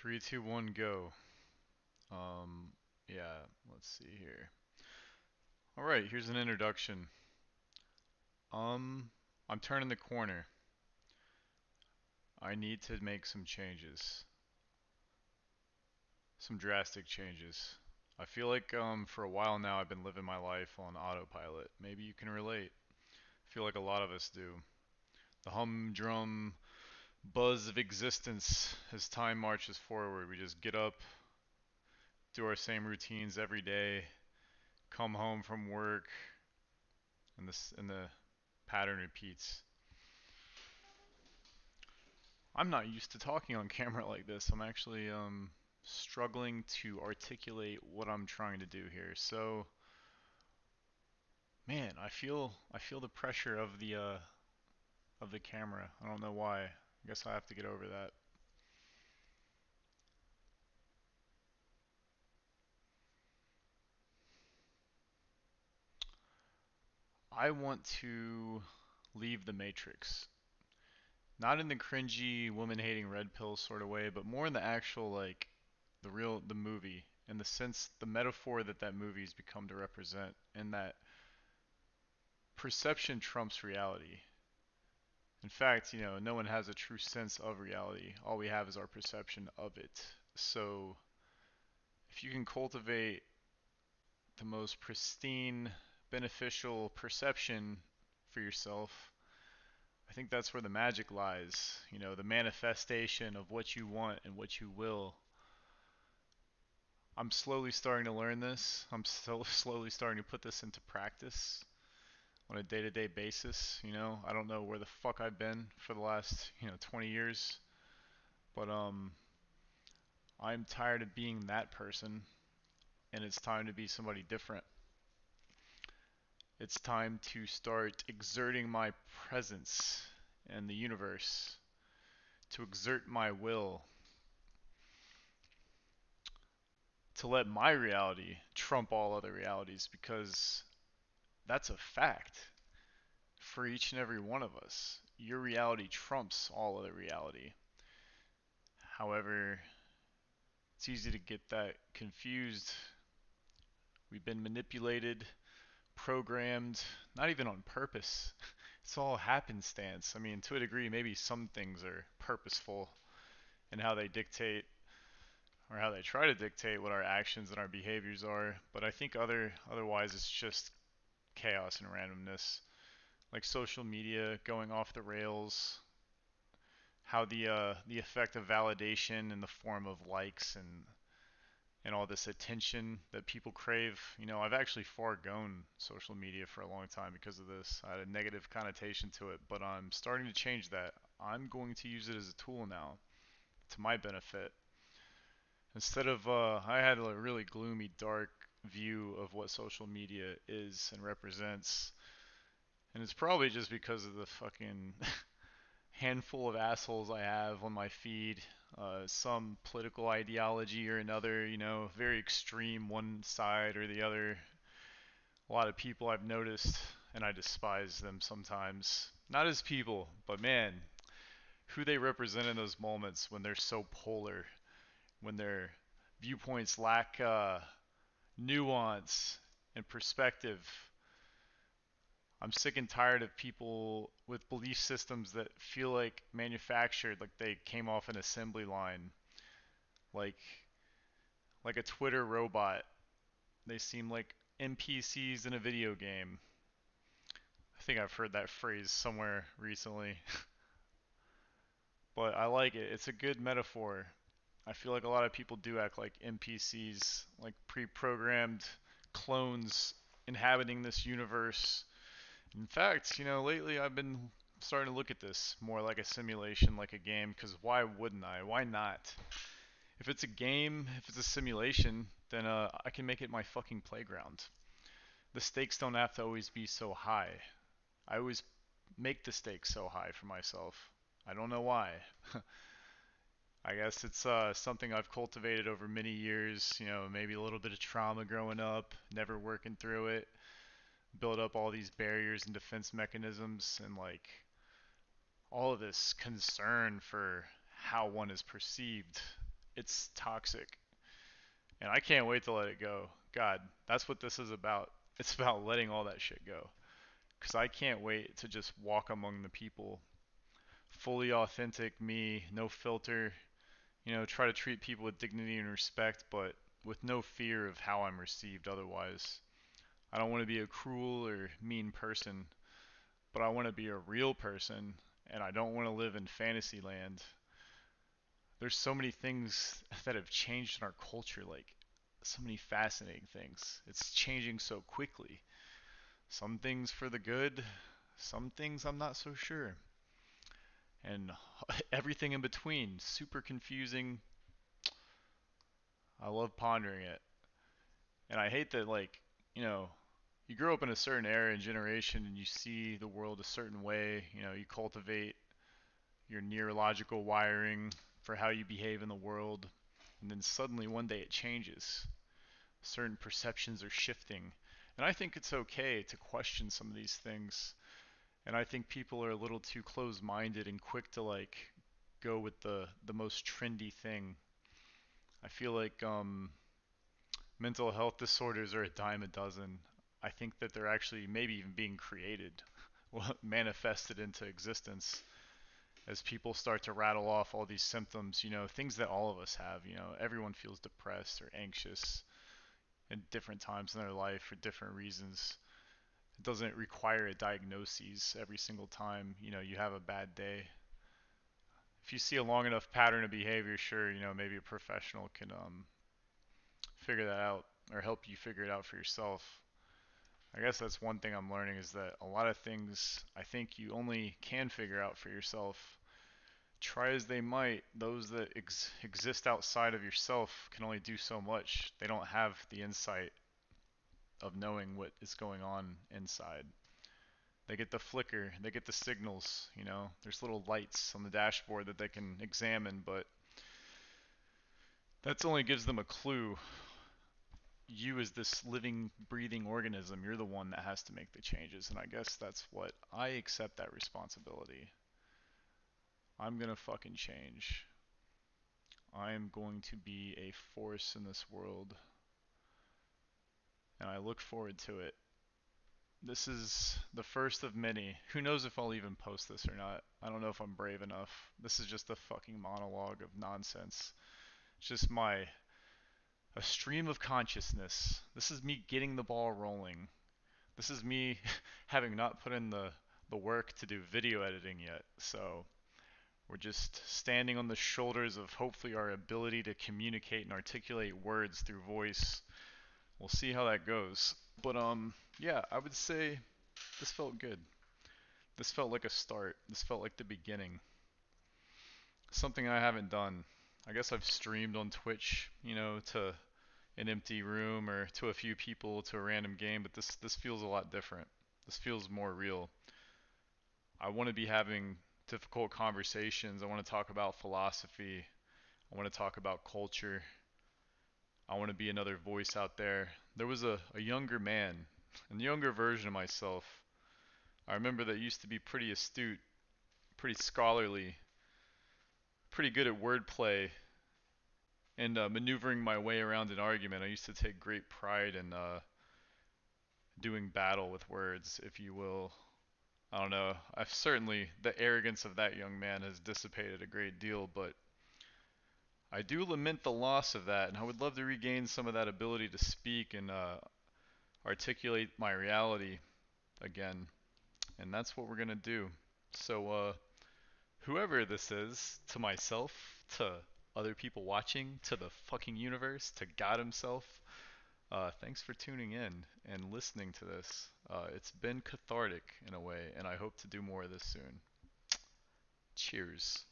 Three, two, one, go. Yeah, let's see here. All right, here's an introduction. Um, I'm turning the corner. I need to make some changes. Some drastic changes. I feel like for a while now I've been living my life on autopilot. Maybe you can relate. I feel like a lot of us do. The humdrum buzz of existence as time marches forward. We just get up, do our same routines every day, come home from work, and the pattern repeats. I'm not used to talking on camera like this. I'm actually struggling to articulate what I'm trying to do here. So, man, I feel the pressure of the camera. I don't know why. I guess I have to get over that. I want to leave the Matrix. Not in the cringy woman-hating red pill sort of way, but more in the actual like the movie, in the sense the metaphor that that movie's become to represent, in that perception trumps reality. In fact, no one has a true sense of reality. All we have is our perception of it. So, if you can cultivate the most pristine, beneficial perception for yourself, I think that's where the magic lies. The manifestation of what you want and what you will. I'm slowly starting to learn this. I'm so slowly starting to put this into practice on a day-to-day basis. I don't know where the fuck I've been for the last, 20 years, but I'm tired of being that person, and it's time to be somebody different. It's time to start exerting my presence in the universe, to exert my will, to let my reality trump all other realities, because that's a fact for each and every one of us. Your reality trumps all other reality. However, it's easy to get that confused. We've been manipulated, programmed, not even on purpose. It's all happenstance. I mean, to a degree, maybe some things are purposeful in how they dictate or how they try to dictate what our actions and our behaviors are, but I think otherwise it's just chaos and randomness. Like social media going off the rails, how the effect of validation in the form of likes and all this attention that people crave. I've actually foregone social media for a long time because of this. I had a negative connotation to it, but I'm starting to change that. I'm going to use it as a tool now to my benefit. Instead of, I had a really gloomy, dark view of what social media is and represents, and it's probably just because of the fucking handful of assholes I have on my feed. Some political ideology or another, very extreme one side or the other. A lot of people I've noticed, and I despise them sometimes. Not as people, but man, who they represent in those moments when they're so polar, when their viewpoints lack nuance and perspective. I'm sick and tired of people with belief systems that feel like manufactured, like they came off an assembly line, like a Twitter robot. They seem like NPCs in a video game. I think I've heard that phrase somewhere recently, but I like it. It's a good metaphor. I feel like a lot of people do act like NPCs, like pre-programmed clones inhabiting this universe. In fact, lately I've been starting to look at this more like a simulation, like a game, because why wouldn't I? Why not? If it's a game, if it's a simulation, then I can make it my fucking playground. The stakes don't have to always be so high. I always make the stakes so high for myself. I don't know why. I guess it's something I've cultivated over many years, maybe a little bit of trauma growing up, never working through it, build up all these barriers and defense mechanisms, and like all of this concern for how one is perceived. It's toxic, and I can't wait to let it go. God, that's what this is about. It's about letting all that shit go. Because I can't wait to just walk among the people, fully authentic me, no filter, try to treat people with dignity and respect, but with no fear of how I'm received otherwise. I don't want to be a cruel or mean person, but I want to be a real person, and I don't want to live in fantasy land. There's so many things that have changed in our culture, like so many fascinating things. It's changing so quickly. Some things for the good, some things I'm not so sure. And everything in between, super confusing. I love pondering it. And I hate that, like, you know, you grow up in a certain era and generation and you see the world a certain way. You cultivate your neurological wiring for how you behave in the world. And then suddenly one day it changes. Certain perceptions are shifting. And I think it's okay to question some of these things. And I think people are a little too close-minded and quick to like go with the most trendy thing. I feel like mental health disorders are a dime a dozen. I think that they're actually maybe even being created, well, manifested into existence as people start to rattle off all these symptoms, things that all of us have. Everyone feels depressed or anxious at different times in their life for different reasons. It doesn't require a diagnosis every single time, you have a bad day. If you see a long enough pattern of behavior, sure, maybe a professional can figure that out or help you figure it out for yourself. I guess that's one thing I'm learning is that a lot of things I think you only can figure out for yourself. Try as they might, those that exist outside of yourself can only do so much. They don't have the insight of knowing what is going on inside. They get the flicker, they get the signals, there's little lights on the dashboard that they can examine, but that only gives them a clue. You as this living, breathing organism, you're the one that has to make the changes, and I guess that's what I accept that responsibility. I'm gonna fucking change. I am going to be a force in this world, and I look forward to it. This is the first of many. Who knows if I'll even post this or not? I don't know if I'm brave enough. This is just a fucking monologue of nonsense. It's just a stream of consciousness. This is me getting the ball rolling. This is me having not put in the work to do video editing yet. So we're just standing on the shoulders of hopefully our ability to communicate and articulate words through voice. We'll see how that goes. But yeah, I would say this felt good. This felt like a start. This felt like the beginning. Something I haven't done. I guess I've streamed on Twitch, to an empty room or to a few people to a random game, but this feels a lot different. This feels more real. I want to be having difficult conversations. I want to talk about philosophy. I want to talk about culture. I want to be another voice out there. There was a younger man, a younger version of myself. I remember that used to be pretty astute, pretty scholarly, pretty good at wordplay and maneuvering my way around an argument. I used to take great pride in doing battle with words, if you will. I don't know. I've certainly, the arrogance of that young man has dissipated a great deal, but I do lament the loss of that, and I would love to regain some of that ability to speak and articulate my reality again. And that's what we're gonna do. So, whoever this is, to myself, to other people watching, to the fucking universe, to God himself, thanks for tuning in and listening to this. It's been cathartic in a way, and I hope to do more of this soon. Cheers.